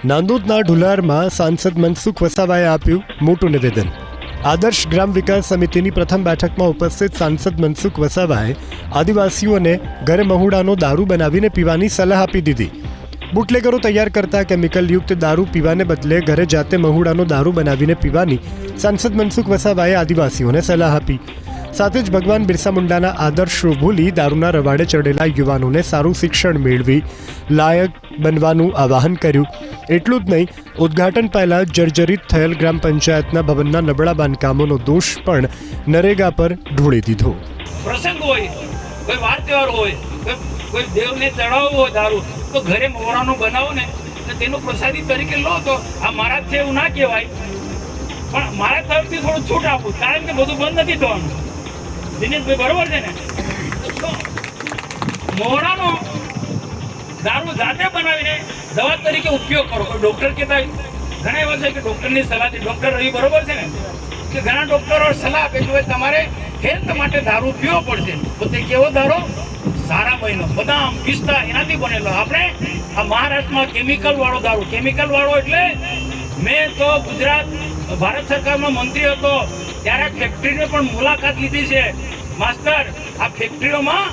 નાંદોદના ઢુલારમાં સાંસદ મનસુખ વસાવાએ આપ્યું મોટું નિવેદન. આદર્શ ગ્રામ વિકાસ સમિતિની પ્રથમ બેઠકમાં ઉપસ્થિત સાંસદ મનસુખ વસાવાએ આદિવાસીઓને ઘરે મહુડાનો દારૂ બનાવીને પીવાની સલાહ આપી દીધી. બુટલેગરો તૈયાર કરતા કેમિકલયુક્ત દારૂ પીવાને બદલે ઘરે જાતે મહુડાનો દારૂ બનાવીને પીવાની સાંસદ મનસુખ વસાવાએ આદિવાસીઓને સલાહ આપી. સાથે જ ભગવાન બિરસા મુંડાના આદર્શો ભૂલી દારૂના રવાડે ચડેલા યુવાનોને સારું શિક્ષણ મેળવી લાયક બનવાનું આહવાન કર્યું. એટલું જ નહીં, ઉદ્ઘાટન પહેલા જર્જરિત થયેલ ગ્રામ પંચાયતના ભવનના નબળા બાંધકામોનો દોષ પણ નરેગા પર ઢોળી દીધો. પ્રસંગ હોય, કોઈ વાર તહેવાર હોય, કોઈ દેવને ચડાવવો હોય દારૂ, તો ઘરે મોરાનો બનાવો ને તેનો પ્રસાદી તરીકે લો. તો આ મારા છે એવું ના કહેવાય, પણ મારા તરફથી થોડું છૂટ આપું, કારણ કે બધું બંધ નથી થવાનું. દિનેશભાઈ બરોબર છે ને? મોરાનો દારૂ જાતે બનાવીને દવા તરીકે ઉપયોગ કરો. ડોક્ટર કહેતા ઘણા એવા છે કે ડોક્ટરની સલાહથી, ડોક્ટર રવિ બરોબર છે ને, કે ઘણા ડોક્ટરો સલાહ આપે છે તમારે હેલ્થ માટે દારૂ પીવો પડશે. તો તે કેવો દારૂ? સારા બનેલો, બદામ, પિસ્તા એનાથી બનેલો. આપણે આ મહારાષ્ટ્રમાં કેમિકલ વાળો દારૂ, કેમિકલ વાળો એટલે મેં તો ગુજરાત ભારત સરકારમાં મંત્રી હતો ત્યારે આ ફેક્ટરીની પણ મુલાકાત લીધી છે. માસ્ટર, આ ફેક્ટરીઓમાં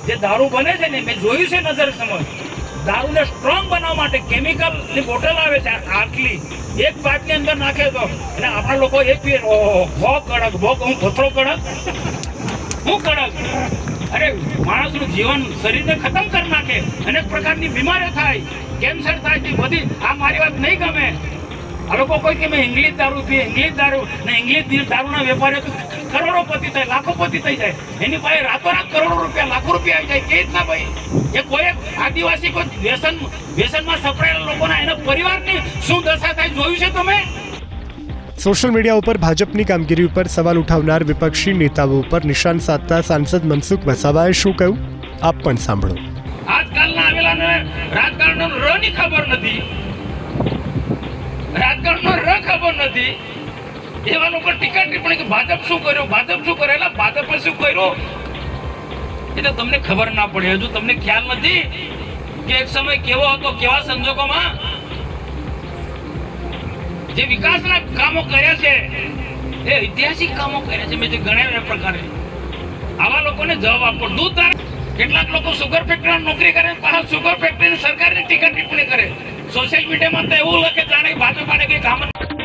જે દારૂ બને છે ને મેં જોયું છે નજર સમજ. દારૂને સ્ટ્રોંગ બનાવવા માટે કેમિકલની બોટલ આવે છે આટલી, એક પાઇપની અંદર નાખે તો, અને આપણા લોકો એ પીએ, ભો કડક, ભો હું ભથરો કડક, હું કડક. અરે માણસનું જીવન શરીરને ખતમ કરી નાખે, અનેક પ્રકારની બીમારીઓ થાય, કેન્સર થાય, તે બધી. આ મારી વાત નહીં ગમે. આ લોકો કોઈ કે મેં ઇંગ્લિશ દારૂ પીએ, ઇંગ્લિશ દારૂ ને ઇંગ્લિશ દારૂના વેપારીઓ તો કરોડોપતિ થાય, લાખોપતિ થઈ જાય. એની પાસે રાતોરાત કરોડો રૂપિયા, લાખો રૂપિયા આવી જાય. કે રીતના ભાઈ? એ કોઈ આદિવાસી કોઈ વ્યસનમાં સપડાયેલા લોકોના એના પરિવારની શું દશા થાય જોયું છે તમે? સોશિયલ મીડિયા ઉપર ભાજપની કામગીરી ઉપર સવાલ ઉઠાવનાર વિપક્ષી નેતાઓ ઉપર નિશાન સાધતા સાંસદ મનસુખ વસાવાએ શું કહ્યું, આપ પણ સાંભળો. આજકાલના આવેલાને રાજકારણનો ર ની ખબર નથી, રાજકારણનો ર ખબર નથી. એવા લોકો ટીકા ટિપ્પણી કે ભાજપ શું કર્યું, ભાજપ શું કરેલા, ભાજપે શું કર્યું, એ તો તમને ખબર ના પડે. હજુ તમને ખ્યાલ નથી કે એક સમય કેવો હતો, કેવા સંજોગોમાં જે વિકાસના કામો કર્યા છે, એ ઐતિહાસિક કામો કર્યા છે. મેં જે ગણ્યા એ પ્રકારે આવા લોકોને જવાબ આપો. દૂધ કેટલાક લોકો સુગર ફેક્ટરીમાં નોકરી કરે, પાછા સુગર ફેક્ટરીની સરકારની ટીકા ટિપ્પણી કરે. સોશિયલ મીડિયામાં તો એવું લખે જાણે ભાજપ આને કઈ કામ જ